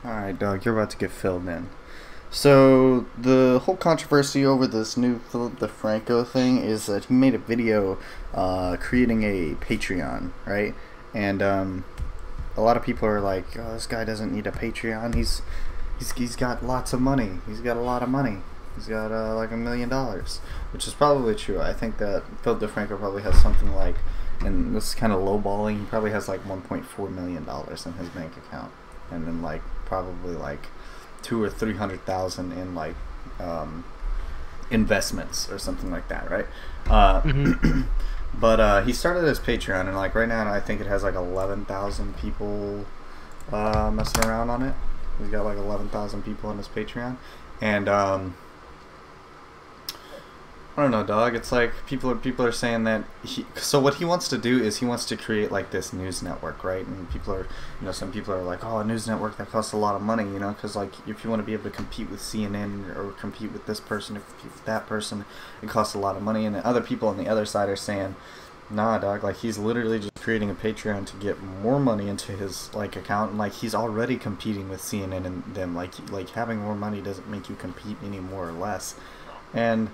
Alright, Doug, you're about to get filled in. So, the whole controversy over this new Philip Defranco thing is that he made a video creating a Patreon, right? And a lot of people are like, oh, this guy doesn't need a Patreon. He's got lots of money. He's got a lot of money. He's got like $1 million, which is probably true. I think that Philip Defranco probably has something like, and this is kind of lowballing, he probably has like $1.4 million in his bank account. And then like probably like 200,000 or 300,000 in like investments or something like that, right? Mm-hmm. But he started his Patreon, and like right now I think it has like 11,000 people messing around on it. He's got like 11,000 people on his Patreon, and I don't know, dog. It's like people are saying that so what he wants to do is he wants to create like this news network, right? And people are, some people are like, oh, a news network that costs a lot of money, because like if you want to be able to compete with CNN or compete with this person or compete with that person, it costs a lot of money. And then other people on the other side are saying, nah, dog, like he's literally just creating a Patreon to get more money into his like account, and like he's already competing with CNN and them. Like having more money doesn't make you compete any more or less, and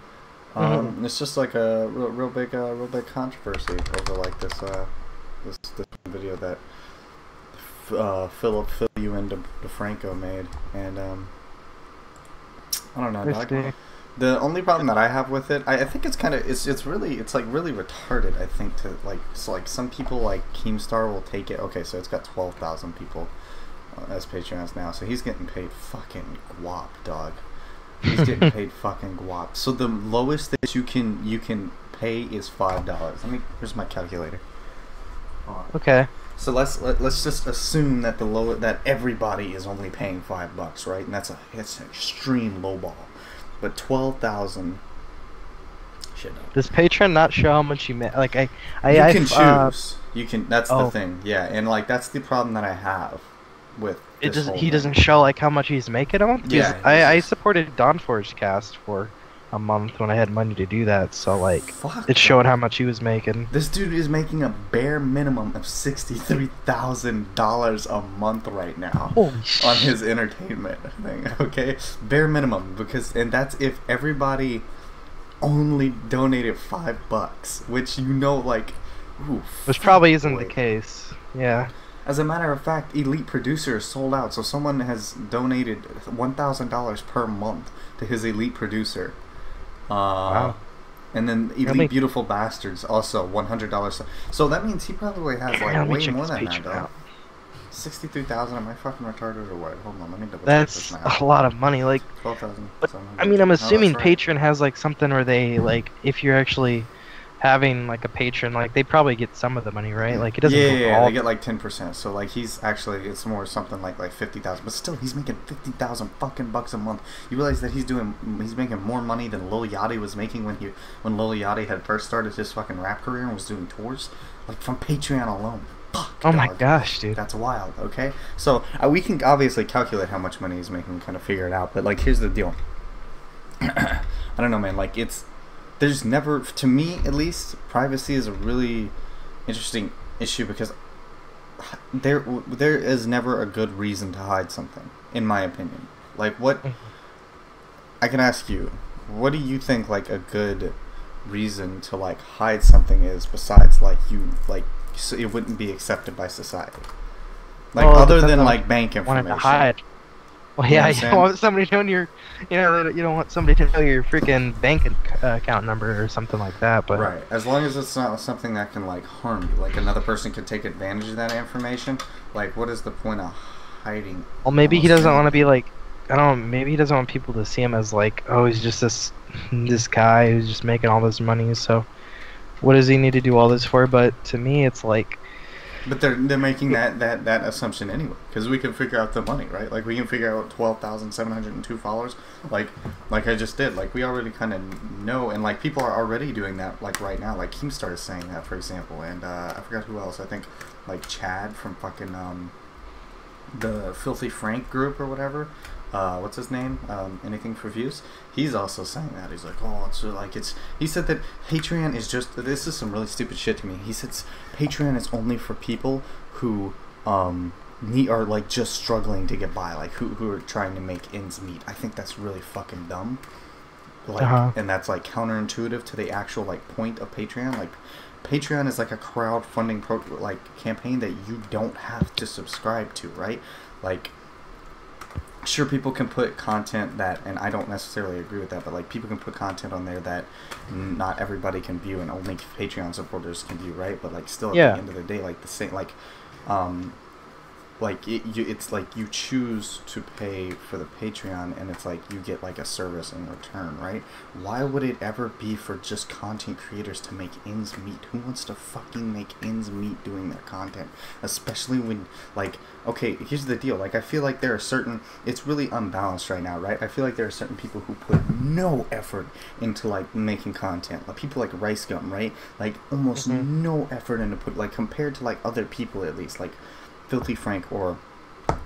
it's just like a real big controversy over like this video that Philip Fill You in DeFranco made, and I don't know, dog. The only problem that I have with it, I think it's kind of it's like really retarded. I think to like some people like Keemstar will take it. Okay, so it's got 12,000 people as Patreons now, so he's getting paid fucking guap, dog. He's getting paid fucking guap. So the lowest that you can pay is $5. Here's my calculator. Okay. So let's just assume that that everybody is only paying $5, right? And that's an extreme lowball. But 12,000. Shit. No. Does Patreon not show how much you make? Like you can choose. You can. That's the thing. Yeah, and like that's the problem that I have with. He doesn't show like how much he's making on. Yeah. I supported Dawn Forge Cast for a month when I had money to do that, so like it showed how much he was making. This dude is making a bare minimum of $63,000 a month right now on his entertainment thing. Okay, bare minimum, and that's if everybody only donated $5, which like, which probably isn't the case. Yeah. As a matter of fact, Elite Producer is sold out, so someone has donated $1,000 per month to his Elite Producer. Wow. And then Elite Beautiful Bastards also $100. So that means he probably has like way more than that, though. 63,000. Am I fucking retarded or what? Hold on, let me double check this now. That's a lot of money. Like 12,000. I mean, I'm assuming Patreon has like something where they like if you're actually having like a patron, like they probably get some of the money, right? Like it doesn't. Yeah, they get like 10%. So like he's actually it's more something like 50,000, but still he's making 50,000 fucking bucks a month. You realize that he's making more money than Lil Yachty was making when Lil Yachty had first started his fucking rap career and was doing tours, like from Patreon alone. Fuck, oh my gosh, dude, that's wild. Okay, so we can obviously calculate how much money he's making and kind of figure it out, but like here's the deal. I don't know, man. Like there's never, to me at least, privacy is a really interesting issue because there is never a good reason to hide something, in my opinion. Like I can ask you, what do you think like a good reason to like hide something is besides like so it wouldn't be accepted by society? Like other than like bank information. To hide. Well, yeah, you don't want somebody knowing your, you don't want somebody to know your freaking bank account number or something like that. But right, as long as it's not something that can like harm you, like another person can take advantage of that information. Like, what is the point of hiding? Well, maybe he doesn't want to be like, I don't know. Maybe he doesn't want people to see him as like, oh, he's just this guy who's just making all this money. So, what does he need to do all this for? But to me, it's like. But they're making that assumption anyway, because we can figure out the money, right? Like we can figure out 12,702 followers, like I just did. Like we already kind of know, and like people are already doing that, like right now. Like Keemstar is saying that, for example, and I forgot who else. I think like Chad from fucking the Filthy Frank group or whatever. What's his name? Anything for views? He's also saying that. He's like, oh, he said that Patreon is just, this is some really stupid shit to me. He said Patreon is only for people who are like just struggling to get by, like who are trying to make ends meet. I think that's really fucking dumb. Like, and that's like counterintuitive to the actual like point of Patreon. Like, Patreon is like a crowdfunding campaign that you don't have to subscribe to, right? Like, sure, people can put content that, and I don't necessarily agree with that, but like people can put content on there that not everybody can view and only Patreon supporters can view, right? But like still at the end of the day, like the same, it's like you choose to pay for the Patreon, and it's like you get like a service in return, right? Why would it ever be for just content creators to make ends meet? Who wants to fucking make ends meet doing their content? Especially when, like, okay, here's the deal. Like, I feel like there are certain, it's really unbalanced right now, right? I feel like there are certain people who put no effort into like making content. Like people like Rice Gum, right? Like almost no effort into like compared to like other people at least, like Filthy Frank or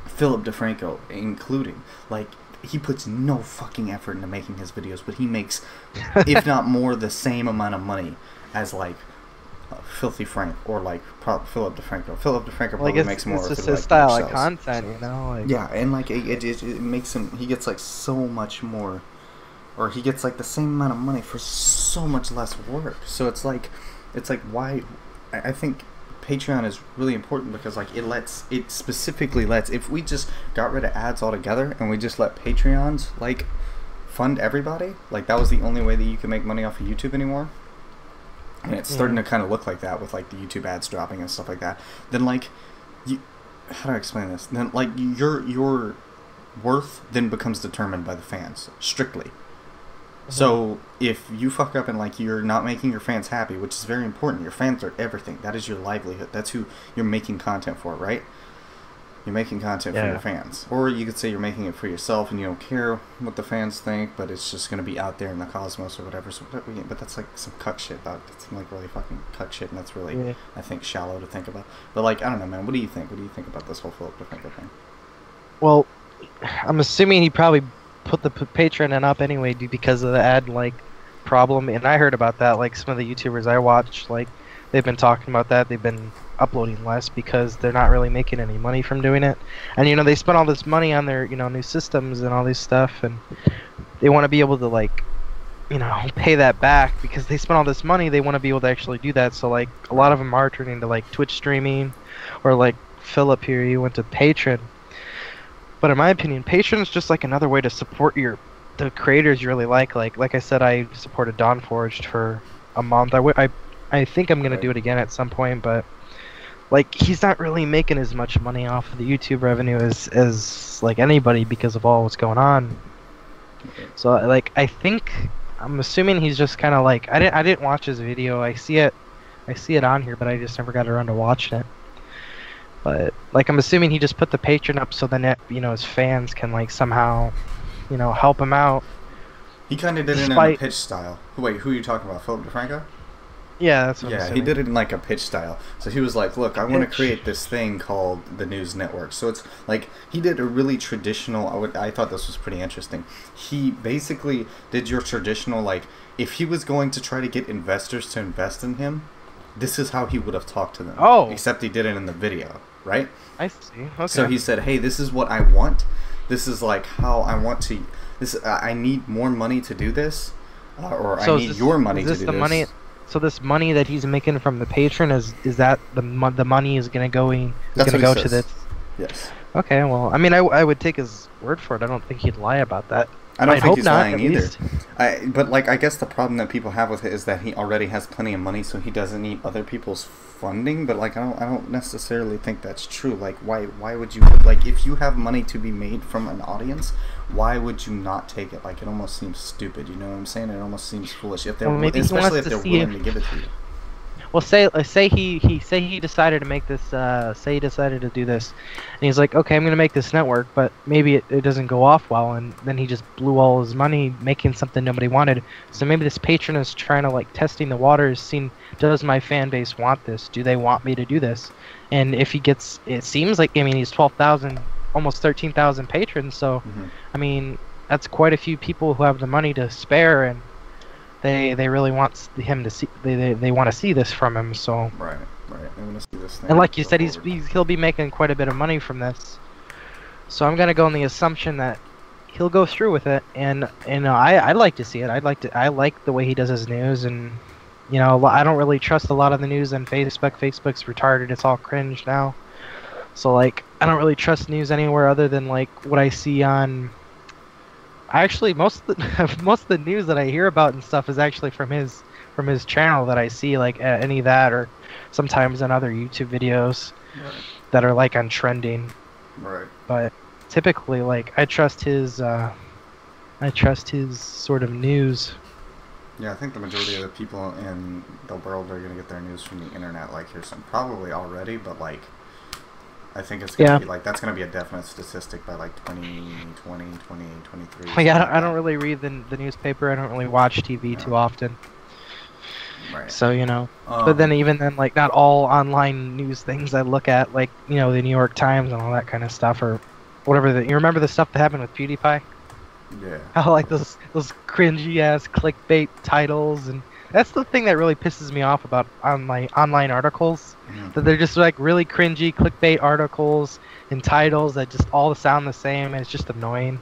Philip Defranco including, like he puts no fucking effort into making his videos, but he makes if not more the same amount of money as like Filthy Frank or like Philip Defranco. Philip Defranco probably makes more. It's just his style of content, you know. Like, yeah, and like it makes him, he gets like so much more, or he gets like the same amount of money for so much less work. So it's like why I think Patreon is really important because like it specifically lets, if we just got rid of ads altogether and we just let Patreons like fund everybody, like that was the only way that you could make money off of YouTube anymore, and it's starting to kind of look like that with like the YouTube ads dropping and stuff like that, then like how do I explain this? Then like your worth then becomes determined by the fans strictly. So if you fuck up and like you're not making your fans happy, which is very important, your fans are everything. That is your livelihood. That's who you're making content for, right? You're making content for your fans. Or you could say you're making it for yourself and you don't care what the fans think, but it's just going to be out there in the cosmos or whatever. So, but that's like some cuck shit. That's some like really fucking cuck shit, and that's really, I think, shallow to think about. But like, I don't know, man. What do you think? What do you think about this whole Philip Defranco thing? Well, I'm assuming he probably put the Patreon up anyway because of the ad like problem, and I heard about that. Like some of the YouTubers I watch, like they've been talking about that. They've been uploading less because they're not really making any money from doing it, and you know they spent all this money on their new systems and all this stuff, and they want to be able to like pay that back because they spent all this money. They want to be able to actually do that. So like a lot of them are turning to like Twitch streaming, or like Philip here, he went to Patreon. But in my opinion, Patreon is just like another way to support the creators you really like. Like I said, I supported Dawn Forged for a month. I think I'm gonna do it again at some point, but like he's not really making as much money off of the YouTube revenue as like anybody because of all what's going on. So like I'm assuming he's just kind of like I didn't watch his video. I see it on here, but I just never got around to watching it. But like I'm assuming he just put the Patreon up so then his fans can like somehow help him out. He kind of did it in a pitch style. Wait, who are you talking about? Philip Defranco? Yeah, that's what I'm assuming. He did it in like a pitch style. So he was like, look, I want to create this thing called the News Network. So it's like he did a really traditional, I thought this was pretty interesting. He basically did your traditional, like if he was going to try to get investors to invest in him, this is how he would have talked to them. Oh. Except he did it in the video, right? I see. Okay. So he said, hey, this is what I want. This is like how I want to, I need more money to do this. Or I need your money to do this. So this money that he's making from the Patreon is that the money is gonna go to this? Yes. Okay. Well, I mean, I would take his word for it. I don't think he'd lie about that. I don't think he's lying either. But like, I guess the problem that people have with it is that he already has plenty of money, so he doesn't need other people's funding. But like, I don't necessarily think that's true. Like, why would you, like, if you have money to be made from an audience, why would you not take it? Like, it almost seems stupid. You know what I'm saying? It almost seems foolish if they're, especially if they're willing to give it to you. Well, say he decided to make this. Say he decided to do this, and he's like, okay, I'm gonna make this network, but maybe it doesn't go off well, and then he just blew all his money making something nobody wanted. So maybe this patron is trying to like testing the waters, seeing does my fan base want this? Do they want me to do this? And if he gets, it seems like he's 12,000, almost 13,000 patrons. So I mean that's quite a few people who have the money to spare, and they really want him to see, they want to see this from him. So right. Right. I'm gonna see this thing. And like you go said, forward. he'll be making quite a bit of money from this. So I'm gonna go on the assumption that he'll go through with it, and I'd like to see it. I like the way he does his news, and I don't really trust a lot of the news on Facebook. Facebook's retarded. It's all cringe now. So like I don't really trust news anywhere other than like what I see on. Actually, most of the most of the news that I hear about and stuff is actually from his channel that I see, like any of that, or sometimes on other YouTube videos Right. that are like on trending. Right. But typically, like I trust his sort of news. Yeah, I think the majority of the people in the world are gonna get their news from the internet. Like, here's some probably already, but like, I think it's gonna be like that's gonna be a definite statistic by like 2020, 2023. Like I don't really read the newspaper. I don't really watch TV too often. Right. So but then even then, like not all online news things I look at, like the New York Times and all that kind of stuff, or whatever. You remember the stuff that happened with PewDiePie? Yeah. How like those cringy ass clickbait titles, and that's the thing that really pisses me off about online articles. Mm-hmm. That they're just like really cringy clickbait articles and titles that just all sound the same, and it's just annoying.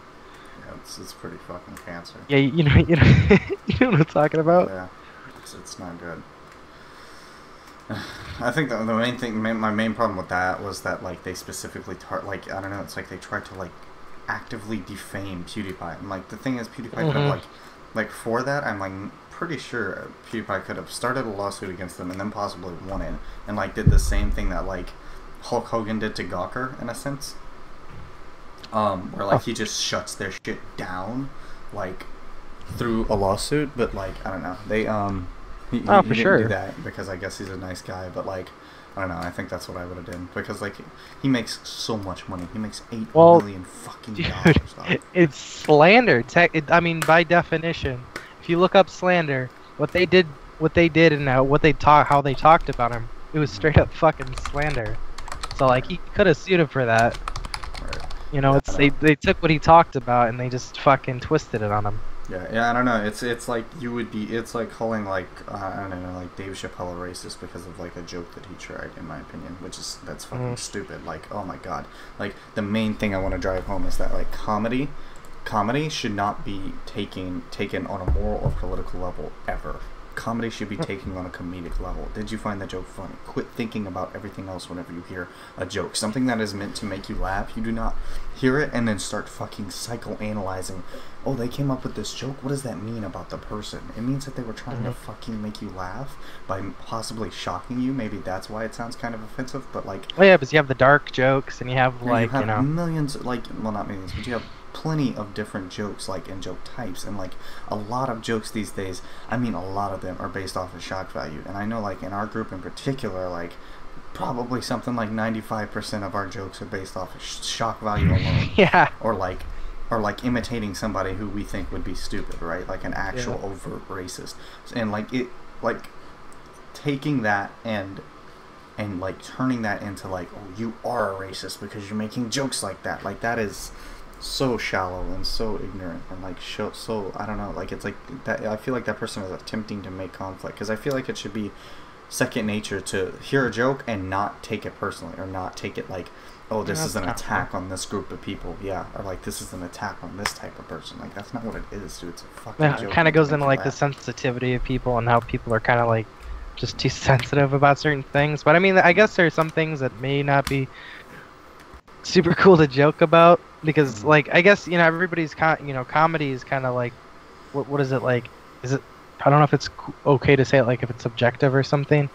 Yeah, it's pretty fucking cancer. Yeah, you know you know what I'm talking about. Yeah, it's not good. I think the main thing, my main problem with that was that like they specifically like I don't know, it's like they tried to like actively defame PewDiePie. And like the thing is, PewDiePie could have like for that, I'm like pretty sure PewDiePie could have started a lawsuit against them and then possibly won it, and like did the same thing that like Hulk Hogan did to Gawker in a sense, where like he just shuts their shit down like through a lawsuit. But like I don't know, they he for didn't sure. do that because I guess he's a nice guy, but like I don't know, I think that's what I would have done because like he makes so much money. He makes $8 million fucking dollars. It's slander. I mean, by definition, if you look up slander, what they did, and how they talked about him, it was straight up fucking slander. So like he could have sued him for that. Right. They took what he talked about and they just fucking twisted it on him. Yeah, I don't know. It's like it's like calling like I don't know, like Dave Chappelle a racist because of like a joke that he tried, in my opinion, that's fucking stupid. Like, oh my god, like the main thing I want to drive home is that like comedy should not be taken on a moral or political level ever. Comedy should be taken on a comedic level. Did you find that joke funny? Quit thinking about everything else whenever you hear a joke. Something that is meant to make you laugh, you do not hear it and then start fucking psychoanalyzing. Oh, they came up with this joke. What does that mean about the person? It means that they were trying to fucking make you laugh by possibly shocking you. Maybe that's why it sounds kind of offensive, but like... Well, yeah, because you have the dark jokes and you have like, you have millions, like, well, not millions, but you have plenty of different jokes, like, and joke types, and like a lot of jokes these days, I mean a lot of them are based off of shock value. And I know like in our group in particular, like probably something like 95% of our jokes are based off of shock value alone. Yeah. Or like imitating somebody who we think would be stupid, right? Like an actual overt racist. And like it, like taking that and like turning that into like, oh, you are a racist because you're making jokes like that. Like that is so shallow and so ignorant and like so I don't know, like it's like that. I feel like that person is attempting to make conflict because I feel like it should be second nature to hear a joke and not take it personally, or not take it like, oh, this is an attack on this group of people, or like this is an attack on this type of person. Like that's not what it is, dude. It's a fucking joke. It kind of goes into like the sensitivity of people and how people are kind of like just too sensitive about certain things. But I mean, I guess there are some things that may not be super cool to joke about because like I guess everybody's comedy is kind of like what is it like, is it, I don't know if it's okay to say it like if it's subjective or something,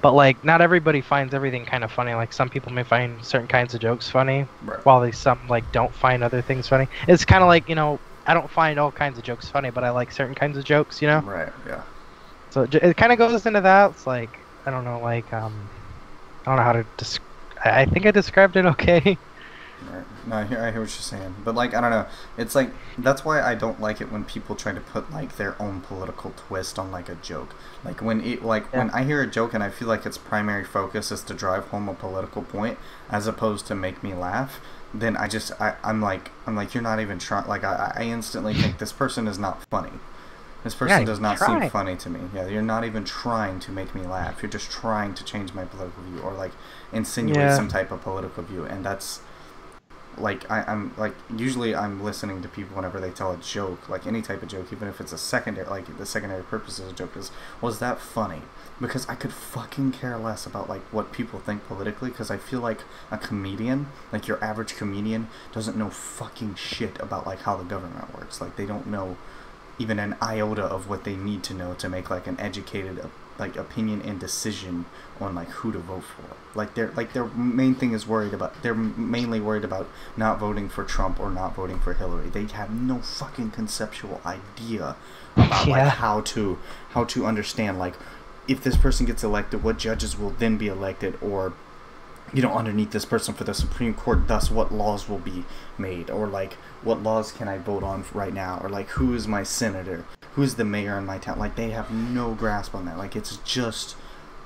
but like not everybody finds everything kind of funny. Like some people may find certain kinds of jokes funny, while some like don't find other things funny. It's kind of like I don't find all kinds of jokes funny, but I like certain kinds of jokes, Right. Yeah. So it kind of goes into that. It's like I don't know, like I don't know how to I think I described it okay. Right. No, I hear what you're saying, but like I don't know, it's like that's why I don't like it when people try to put like their own political twist on like a joke. Like when when I hear a joke and I feel like its primary focus is to drive home a political point as opposed to make me laugh, then I'm like you're not even trying. Like I instantly think this person is not funny. This You're not person even does not seem trying. funny to me. Yeah, you're not even trying to make me laugh. You're just trying to change my political view or like insinuate Yeah. some type of political view, and that's like I'm like usually I'm listening to people whenever they tell a joke, like any type of joke, even if it's a secondary, like the secondary purpose of a joke is, was that funny? Because I could fucking care less about like what people think politically, because I feel like a comedian, like your average comedian, doesn't know fucking shit about like how the government works. Like they don't know even an iota of what they need to know to make like an educated like opinion and decision on like who to vote for. Their main thing is worried about, they're mainly worried about not voting for Trump or not voting for Hillary. They have no fucking conceptual idea about like Yeah. how to understand like if this person gets elected, what judges will then be elected, or you know, underneath this person for the Supreme Court, thus what laws will be made, or like what laws can I vote on right now, or like who is my senator, who's the mayor in my town. Like they have no grasp on that. Like it's just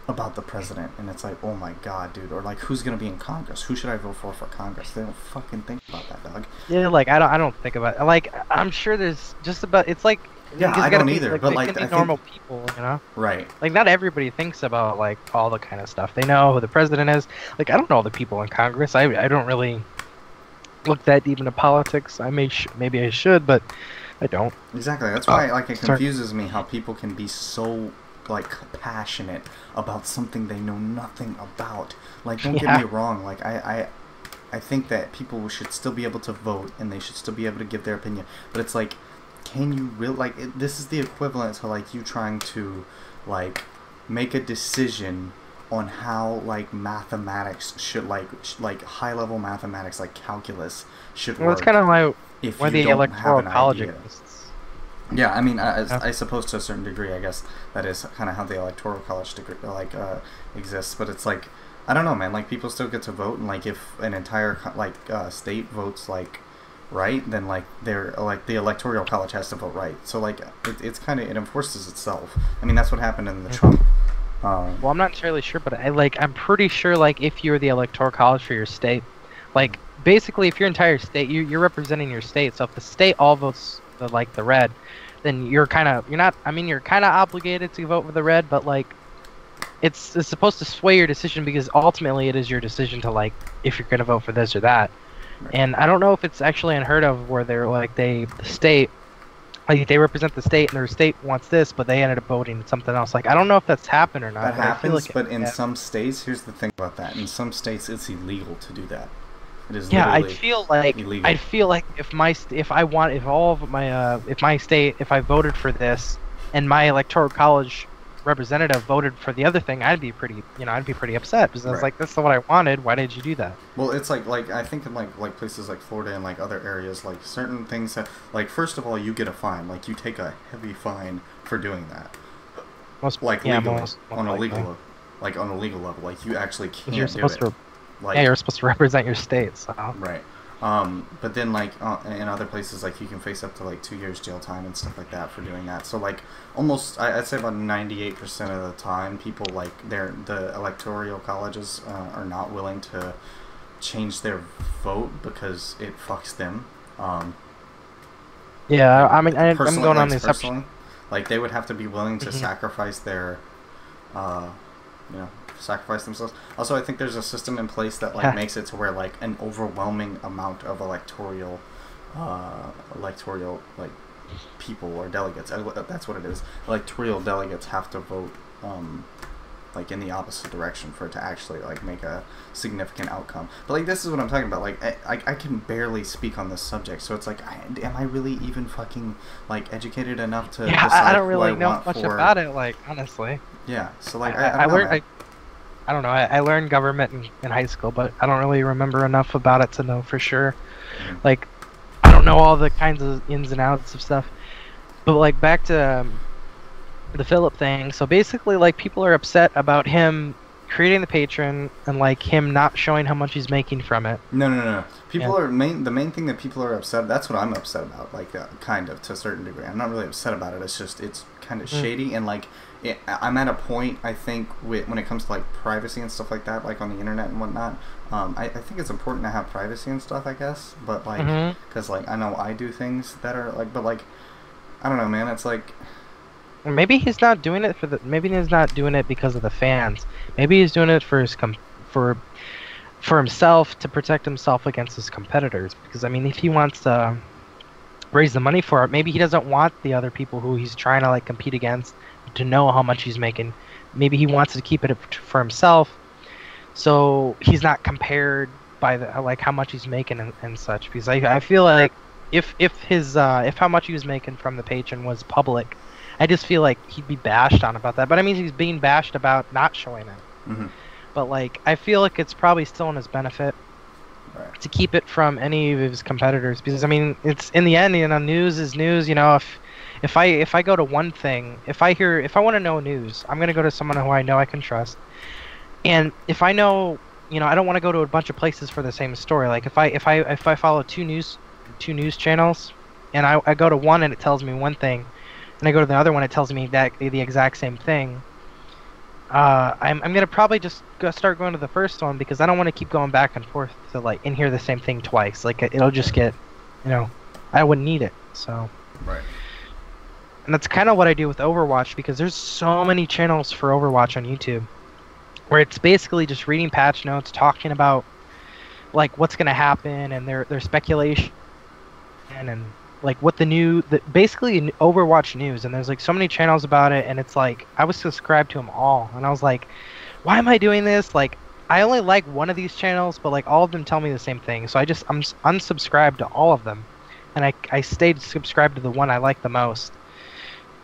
about the president, and it's like, oh my god, dude. Or like who's gonna be in Congress, who should I vote for Congress. They don't fucking think about that, dog. Yeah, like I don't think about it. Like I'm sure there's just about, it's like, Yeah, it's I gotta don't be, either, like, but they like can I be think normal people, you know. right. Like not everybody thinks about like all the kind of stuff. They know who the president is. Like I don't know all the people in Congress. I don't really look that deep into politics. Maybe I should, but I don't. Exactly. That's why like it Sorry. confuses me how people can be so like passionate about something they know nothing about. Like don't get Yeah. me wrong, like I think that people should still be able to vote and they should still be able to give their opinion. But it's like, can you really like this is the equivalent to like you trying to like make a decision on how like mathematics should like high level mathematics like calculus should Well, work that's kind of if why you the don't have electoral an college idea. exists. Yeah, I mean, Yeah. I suppose to a certain degree, I guess that is kind of how the electoral college degree exists. But it's like, I don't know, man. Like people still get to vote, and like if an entire state votes like right, then like they're like the electoral college has to vote right. So like it's kind of, it enforces itself. I mean, that's what happened in the Trump. Well, I'm not entirely sure, but I'm pretty sure like if you're the electoral college for your state, like basically if your entire state, you're representing your state. So if the state all votes the red, then you're kind of obligated to vote for the red, but like it's supposed to sway your decision because ultimately it is your decision to like if you're going to vote for this or that. Right. And I don't know if it's actually unheard of where they're like the state, like they represent the state and their state wants this, but they ended up voting something else. Like I don't know if that's happened or not. That but I feel happens, like but in yeah. some states, here's the thing about that. In some states, it's illegal to do that. It is Yeah, literally illegal. I feel like if my state, if I voted for this and my electoral college representative voted for the other thing, I'd be pretty upset because I was Right. like, that's not what I wanted. Why did you do that? Well, it's like I think in like places like Florida and like other areas, like certain things that like first of all you get a fine, like you take a heavy fine for doing that, like legally on a legal level, like you actually can't You're do supposed it. to, Like yeah, you're supposed to represent your state. So right. But then like in other places, like you can face up to like 2 years jail time and stuff like that for doing that. So like almost, I'd say about 98% of the time, people like the electoral colleges are not willing to change their vote because it fucks them. yeah, I mean, I'm Personally, going on like, the assumption. personally, like they would have to be willing to Mhm. sacrifice their, sacrifice themselves. Also, I think there's a system in place that like Yeah. makes it to where like an overwhelming amount of electoral like people or delegates. That's what it is. Electoral delegates have to vote like in the opposite direction for it to actually like make a significant outcome. But like this is what I'm talking about. Like I can barely speak on this subject, so it's like, am I really even fucking like educated enough to Yeah, decide I don't who really I know want much for... about it. Like honestly, Yeah, so like I I don't know, learned. man. I don't know. I learned government in high school, but I don't really remember enough about it to know for sure. Mhm. Like, I don't know all the kinds of ins and outs of stuff. But like back to the Philip thing. So basically, like people are upset about him creating the patron and like him not showing how much he's making from it. No. People Yeah. are the main thing that people are upset. That's what I'm upset about. Like kind of to a certain degree. I'm not really upset about it. It's just it's kind of shady and like. I'm at a point, I think, when it comes to like privacy and stuff like that, like on the internet and whatnot. I think it's important to have privacy and stuff, I guess. But like, because like I know I do things that are like, but like, I don't know, man. It's like, maybe he's not doing it maybe he's not doing it because of the fans. Maybe he's doing it for for himself, to protect himself against his competitors. Because I mean, if he wants to raise the money for it, maybe he doesn't want the other people who he's trying to like compete against to know how much he's making. Maybe he wants to keep it for himself, so he's not compared by the like how much he's making and such. Because I feel like if how much he was making from the patron was public, I just feel like he'd be bashed on about that. But I mean, he's being bashed about not showing it. Mm-hmm. But like, I feel like it's probably still in his benefit to keep it from any of his competitors, because I mean, it's in the end, you know, news is news. You know, if I go to one thing, if I want to know news, I'm gonna go to someone who I know I can trust. And if I know, you know, I don't want to go to a bunch of places for the same story. Like if I follow two news channels, and I go to one and it tells me one thing, and I go to the other one, it tells me that the exact same thing. I'm gonna probably just start going to the first one, because I don't want to keep going back and forth to like and hear the same thing twice. Like it'll just get, you know, I wouldn't need it. So. Right. And that's kind of what I do with Overwatch, because there's so many channels for Overwatch on YouTube, where it's basically just reading patch notes, talking about like what's gonna happen and their speculation and like what basically Overwatch news. And there's like so many channels about it, and it's like I was subscribed to them all, and I was like, why am I doing this? Like I only like one of these channels, but like all of them tell me the same thing, so I'm unsubscribed to all of them, and I stayed subscribed to the one I like the most,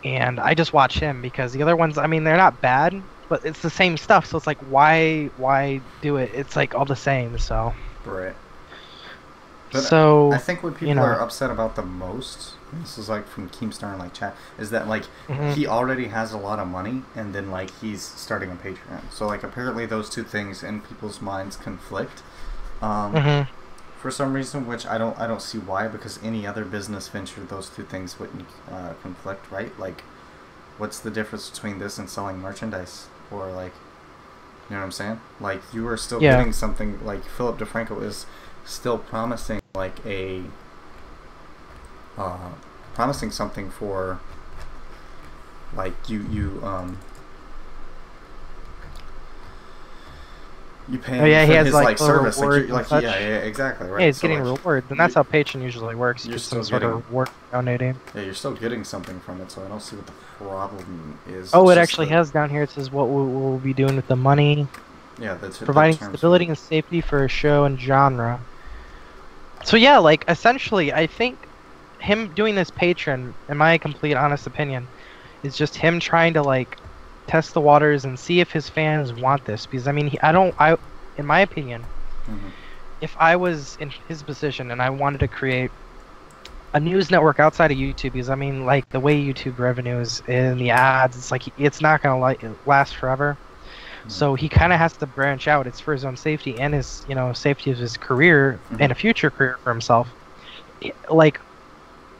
and I just watch him, because the other ones, I mean, they're not bad, but it's the same stuff, so it's like why do it? It's like all the same. So right. But so I think what people are upset about the most, this is like from Keemstar in like chat, is that like he already has a lot of money, and then like he's starting a Patreon. So like apparently those two things in people's minds conflict. For some reason, which I don't see why, because any other business venture, those two things wouldn't conflict, right? Like, what's the difference between this and selling merchandise, or like, you know what I'm saying? Like, you are still getting something. Like Philip Defranco is still promising like promising something for like you pay for he has his like service, like yeah, exactly, right. Yeah, he's so, getting rewards, and that's how Patreon usually works. You're Just still some sort of reward donating. Yeah, you're still getting something from it, so I don't see what the problem is. Oh, it actually has down here. It says what we'll be doing with the money. Yeah, that's it. Providing stability and safety for a show and genre. So yeah, like essentially, I think him doing this Patreon, in my complete honest opinion, is just him trying to like test the waters and see if his fans want this. Because I mean, in my opinion, if I was in his position and I wanted to create a news network outside of YouTube, because I mean, like the way YouTube revenue is in the ads, it's like it's not gonna last forever. So he kind of has to branch out. It's for his own safety and his, you know, safety of his career and a future career for himself. Like,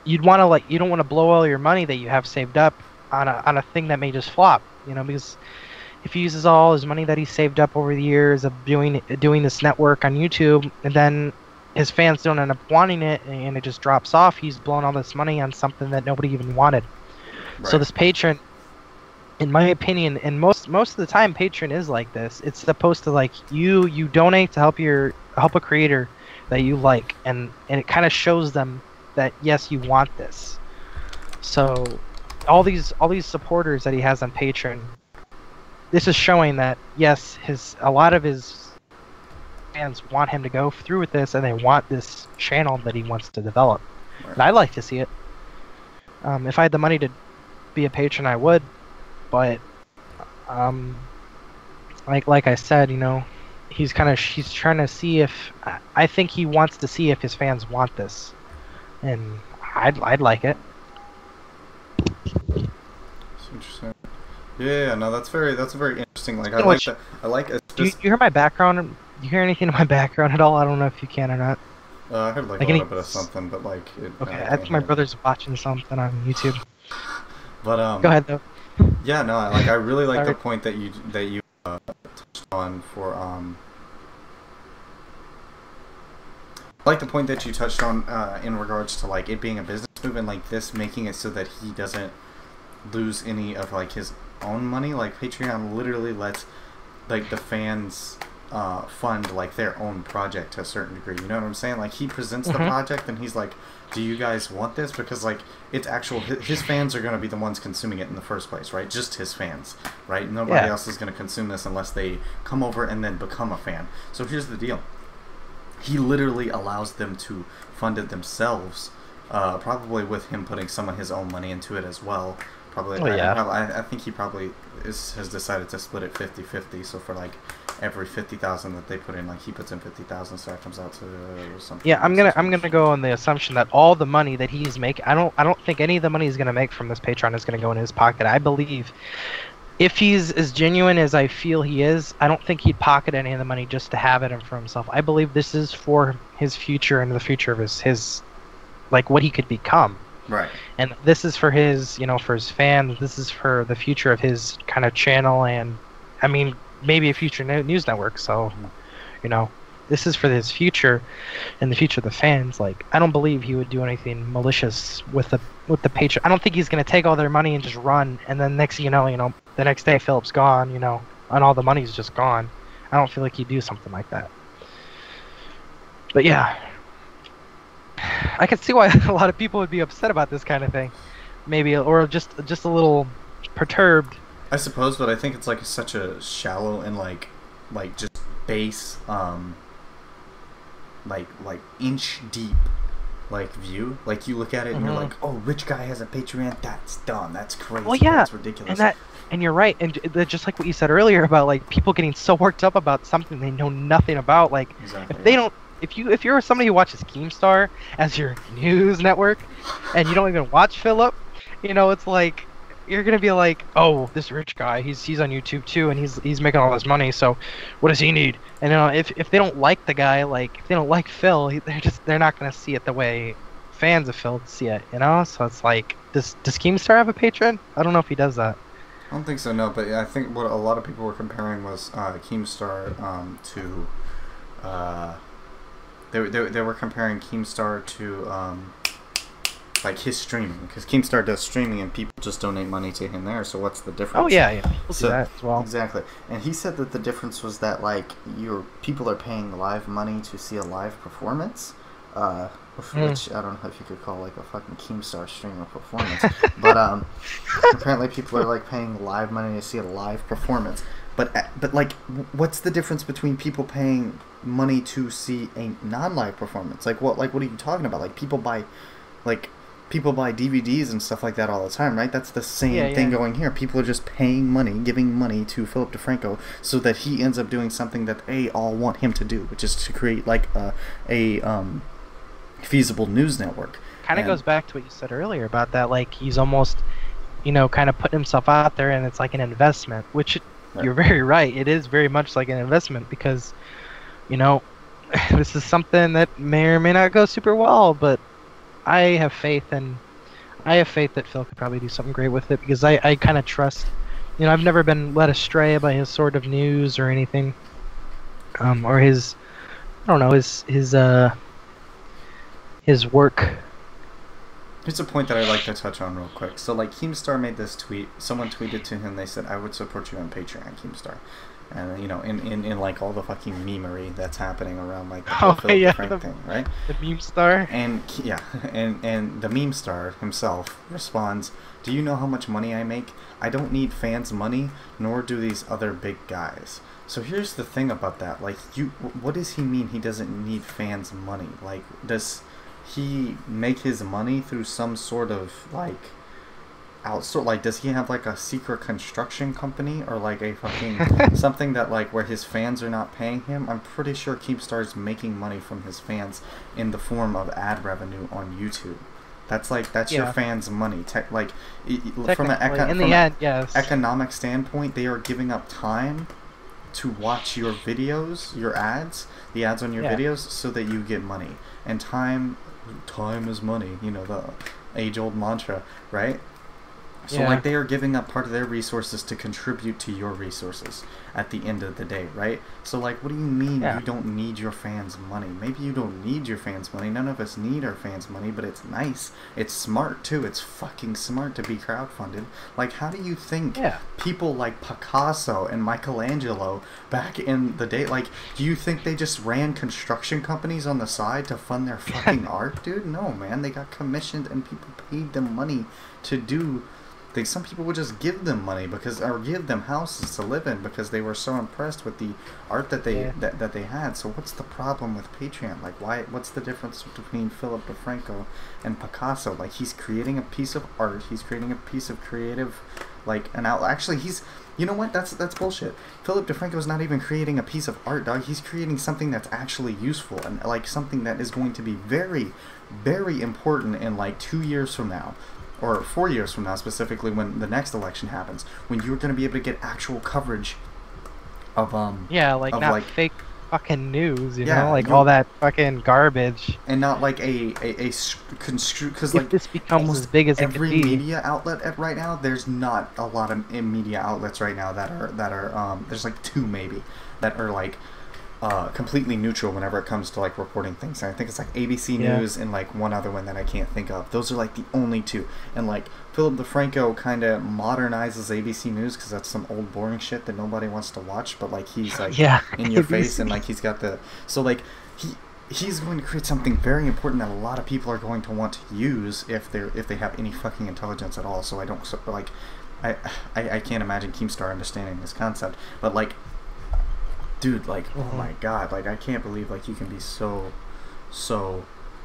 you don't want to blow all your money that you have saved up on a thing that may just flop. You know, because if he uses all his money that he saved up over the years of doing this network on YouTube, and then his fans don't end up wanting it and it just drops off, he's blown all this money on something that nobody even wanted. Right. So this Patreon, in my opinion, and most of the time Patreon is like this. It's supposed to like you donate to help a creator that you like, and it kind of shows them that yes, you want this. So all these supporters that he has on Patreon, this is showing that yes, a lot of his fans want him to go through with this, and they want this channel that he wants to develop. Right. And I'd like to see it. If I had the money to be a patron, I would. But like I said, you know, he's trying to see if I think he wants to see if his fans want this, and I'd like it. That's interesting. Yeah, no, that's very interesting. Like I like that. I like it. Do you hear my background? Do you hear anything in my background at all? I don't know if you can or not. I heard like a little bit of something, but like. Okay, I think my brother's watching something on YouTube. But Go ahead though. Yeah, no, I really like the point that you touched on for I like the point that you touched on in regards to like it being a business move, and like this making it so that he doesn't lose any of like his own money. Like Patreon literally lets like the fans fund like their own project to a certain degree. You know what I'm saying? Like he presents the project and he's like, do you guys want this? Because like it's actual, his fans are going to be the ones consuming it in the first place, right? Just his fans, right? Nobody else is going to consume this unless they come over and then become a fan. So here's the deal. He literally allows them to fund it themselves, probably with him putting some of his own money into it as well. Probably, I think he probably has decided to split it 50-50. So for like every 50,000 that they put in, like he puts in 50,000, so that comes out to something. Yeah, I'm gonna go on the assumption that all the money that he's making, I don't think any of the money he's gonna make from this Patreon is gonna go in his pocket. I believe if he's as genuine as I feel he is, I don't think he'd pocket any of the money just to have it and for himself. I believe this is for his future and the future of his like what he could become. Right. And this is for his, for his fans. This is for the future of his kind of channel, and I mean, maybe a future news network. So, this is for his future and the future of the fans. Like, I don't believe he would do anything malicious with the Patreon. I don't think he's gonna take all their money and just run, and then next thing you know, the next day Philip's gone, and all the money's just gone. I don't feel like he'd do something like that. But yeah. I can see why a lot of people would be upset about this kind of thing, maybe, or just a little perturbed. I suppose, but I think it's like such a shallow and like just base, like inch deep, like view. Like you look at it and you're like, oh, rich guy has a Patreon. That's dumb. That's crazy. Well, yeah, that's ridiculous. And you're right, and just like what you said earlier about like people getting so worked up about something they know nothing about. Like if they don't. If you're somebody who watches Keemstar as your news network, and you don't even watch Philip, it's like you're gonna be like, oh, this rich guy, he's on YouTube too, and he's making all this money. So, what does he need? And if they don't like the guy, like if they don't like Phil, they're not gonna see it the way fans of Phil see it. So it's like, does Keemstar have a patron? I don't know if he does that. I don't think so, no. But I think what a lot of people were comparing was Keemstar to. They were comparing Keemstar to like his streaming, because Keemstar does streaming and people just donate money to him there. So what's the difference? Oh yeah, we'll do that as well. Exactly, and he said that the difference was that like people are paying live money to see a live performance, which I don't know if you could call like a fucking Keemstar streamer performance, but apparently people are like paying live money to see a live performance. But like, what's the difference between people paying money to see a non-live performance? Like what are you talking about? Like people buy DVDs and stuff like that all the time, right? That's the same thing going here. People are just paying money, giving money to Philip Defranco so that he ends up doing something that they all want him to do, which is to create like a feasible news network. Kind of goes back to what you said earlier about that. Like he's almost, kind of putting himself out there, and it's like an investment, which. Right. You're very right. It is very much like an investment because, this is something that may or may not go super well, but I have faith that Phil could probably do something great with it because I kind of trust, I've never been led astray by his sort of news or anything, or his, I don't know, his work. Here's a point that I'd like to touch on real quick. So, like, Keemstar made this tweet. Someone tweeted to him. They said, I would support you on Patreon, Keemstar. And, in like, all the fucking memery that's happening around, like, the whole Philip Defranco thing, right? The meme star? And, yeah. And the meme star himself responds, do you know how much money I make? I don't need fans' money, nor do these other big guys. So here's the thing about that. Like, what does he mean he doesn't need fans' money? Like, does he make his money through some sort of like outsource? Like, does he have like a secret construction company or like a fucking something that like where his fans are not paying him? I'm pretty sure Keemstar's making money from his fans in the form of ad revenue on YouTube. That's your fans' money. From an economic standpoint, they are giving up time to watch your videos, your ads, the ads on your videos, so that you get money. And time is money, the age-old mantra, right? So Yeah. like they are giving up part of their resources to contribute to your resources at the end of the day, right? So like, what do you mean Yeah. you don't need your fans' money? Maybe you don't need your fans' money. None of us need our fans' money, but it's nice. It's smart too. It's fucking smart to be crowdfunded. Like, how do you think Yeah. people like Picasso and Michelangelo back in the day, like, do you think they just ran construction companies on the side to fund their fucking art, dude? No, man. They got commissioned and people paid them money to do. Some people would just give them money or give them houses to live in because they were so impressed with the art that they that they had. So what's the problem with Patreon? Like, why? What's the difference between Philip Defranco and Picasso? Like, he's creating a piece of art. He's creating a piece of creative, like, an outlet. Actually, you know what? That's bullshit. Philip Defranco is not even creating a piece of art, dog. He's creating something that's actually useful and like something that is going to be very, very important in like 2 years from now. Or 4 years from now, specifically when the next election happens, when you're going to be able to get actual coverage of Yeah, like of not like, fake fucking news, you Yeah, know, like you're- all that fucking garbage. and not like a construed, because If like this becomes almost as big as it every could be, media outlet right now, there's not a lot of media outlets right now that are there's like 2 maybe that are like completely neutral whenever it comes to like reporting things. And I think it's like ABC Yeah. News and like one other one that I can't think of. Those are like the only 2. And like Philip DeFranco kind of modernizes ABC News because that's some old boring shit that nobody wants to watch. But like he's like yeah, in your ABC. face and like he's got the like he's going to create something very important that a lot of people are going to want to use if they have any fucking intelligence at all. So I don't like I can't imagine Keemstar understanding this concept, but like. Dude, like, oh my god, like, I can't believe, like, you can be so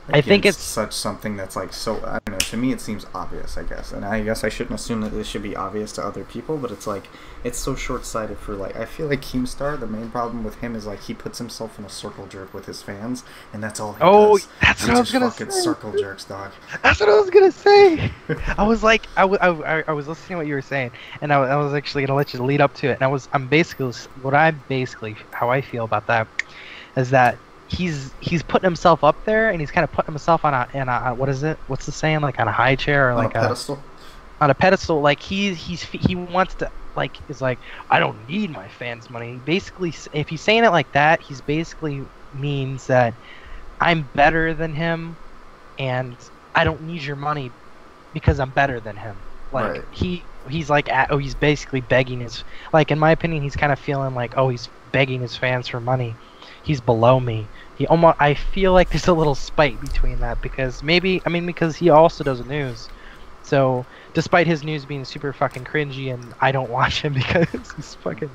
I think against it's such something that's, like, so, I don't know, to me it seems obvious, I guess, and I guess I shouldn't assume that this should be obvious to other people, but it's, like, it's so short-sighted for, like, I feel like Keemstar, the main problem with him is, like, he puts himself in a circle jerk with his fans, and that's all he does. That's He what I was just gonna fucking say. circle jerks, dog. That's what I was gonna say. I was like, I was listening to what you were saying, and I was actually gonna let you lead up to it. And how I feel about that is that he's putting himself up there, and he's kind of putting himself on a what is it? What's the saying? Like on a high chair or On like a pedestal? on a pedestal. Like he wants to like is like I don't need my fans' money. Basically, if he's saying it like that, he's basically means that I'm better than him, and I don't need your money because I'm better than him. Like Right. he's like he's basically begging his, like, in my opinion, he's kind of feeling like, oh, he's begging his fans for money. He's below me. I feel like there's a little spite between that because because he also does news. So despite his news being super fucking cringy, and I don't watch him because he's fucking.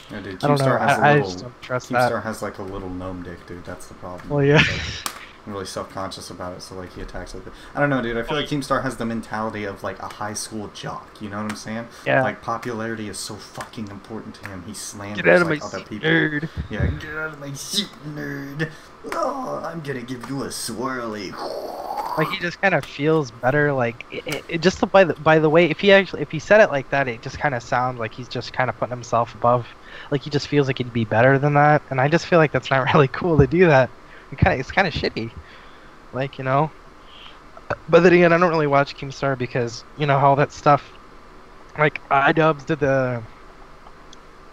Yeah, dude, I don't know. Keemstar has I a just little. don't trust that. Keemstar has like a little gnome dick, dude. That's the problem. Well, yeah. He's, like, really self-conscious about it, so like he attacks like that. I don't know, dude. I feel like Keemstar has the mentality of like a high school jock. You know what I'm saying? Yeah. Like popularity is so fucking important to him. He slanders Get out of like my other seat, people. nerd. Yeah, get out of my seat, nerd. Oh, I'm gonna give you a swirly. Like he just kind of feels better. Like it just by the way, if he said it like that, it just kind of sounds like he's just kind of putting himself above. Like he just feels like he'd be better than that, and I just feel like that's not really cool to do that. It's kind of shitty. Like, you know. But then again, I don't really watch Keemstar because you know how that stuff. Like iDubbbz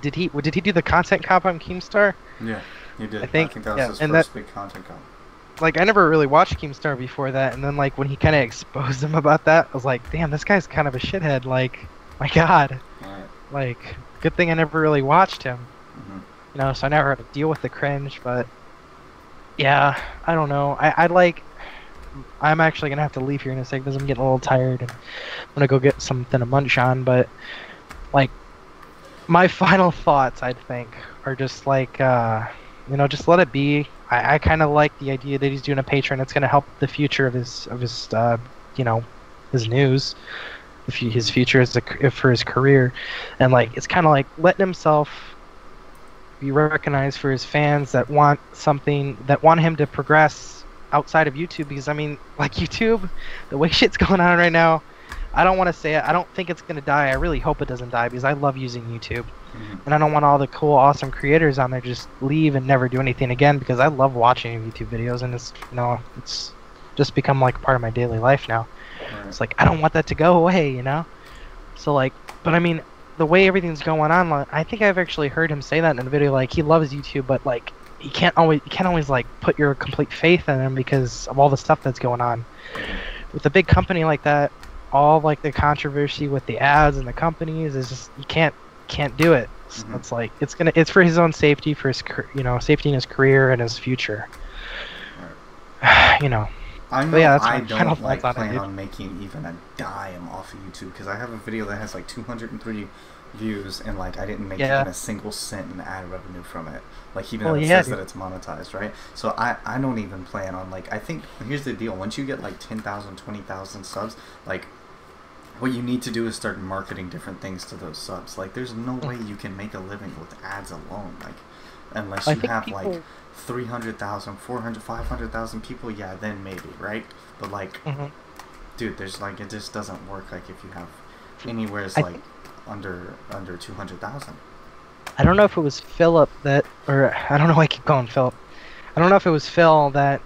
did he do the content comp on Keemstar? Yeah, he did. I think that was yeah, his and first big content comp. like I never really watched Keemstar before that, and then like when he kind of exposed him about that, I was like, damn, this guy's kind of a shithead. Like, my God, Right. like, good thing I never really watched him. Mm-hmm. You know, so I never had to deal with the cringe. But yeah, I don't know. I'm actually gonna have to leave here in a sec because I'm getting a little tired, and I'm gonna go get something to munch on. But like, my final thoughts, I think, are just like, you know, just let it be. I kind of like the idea that he's doing a Patreon. It's going to help the future of his you know, his news, his future for his career, and like it's kind of like letting himself be recognized for his fans that want him to progress outside of YouTube. Because I mean, like YouTube, the way shit's going on right now, I don't want to say it. I don't think it's going to die. I really hope it doesn't die because I love using YouTube. And I don't want all the cool, awesome creators on there just leave and never do anything again because I love watching YouTube videos, and it's, you know, it's just become like part of my daily life now. Right. It's like I don't want that to go away, you know. So like, but I mean, the way everything's going on, like, I think I've actually heard him say that in a video. Like he loves YouTube, but like you can't always like put your complete faith in him because of all the stuff that's going on. With a big company like that, all like the controversy with the ads and the companies is just you can't do it. So it's like it's for his own safety, for his safety in his career and his future. You know. I know yeah, I don't like plan on making even a dime off of YouTube because I have a video that has like 203 views and like I didn't make even a single cent in ad revenue from it. Like even though it says that it's monetized, right? So I don't even plan on like I think here's the deal. Once you get like 10,000, 20,000 subs, like what you need to do is start marketing different things to those subs. Like there's no way you can make a living with ads alone. Like unless you have like 300,000, 400, 500,000 people, yeah, then maybe, right? But like, dude, there's like it just doesn't work. Like if you have anywhere's like under 200,000. I don't know if it was Philip that, or I don't know why I keep calling Philip. I don't know if it was Phil that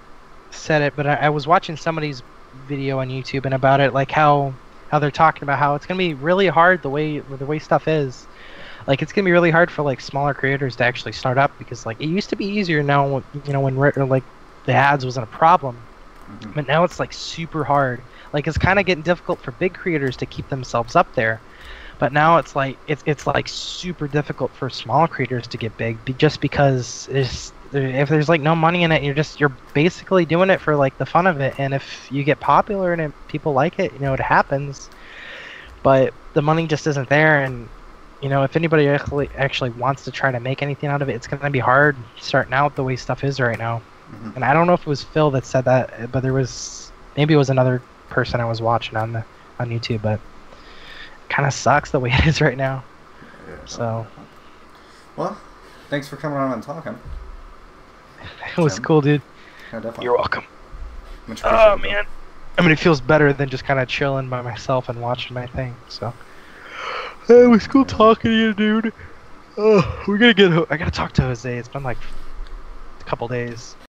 said it, but I was watching somebody's video on YouTube and about it, like how they're talking about how it's gonna be really hard the way stuff is. Like it's gonna be really hard for like smaller creators to actually start up because like it used to be easier now, when like the ads wasn't a problem, but now it's like super hard. Like it's kind of getting difficult for big creators to keep themselves up there, but now it's like it's like super difficult for small creators to get big just because if there's like no money in it, you're basically doing it for like the fun of it, and if you get popular and people like it, it happens, but the money just isn't there. And if anybody actually wants to try to make anything out of it, it's going to be hard starting out the way stuff is right now. And I don't know if it was Phil that said that, but maybe it was another person I was watching on YouTube, but it kind of sucks the way it is right now. Yeah, so. Well, thanks for coming on and talking. It was cool, dude. Yeah, definitely. You're welcome. Oh, man. I mean, it feels better than just kind of chilling by myself and watching my thing, so. It was cool talking to you, dude. I gotta talk to Jose. It's been like a couple days.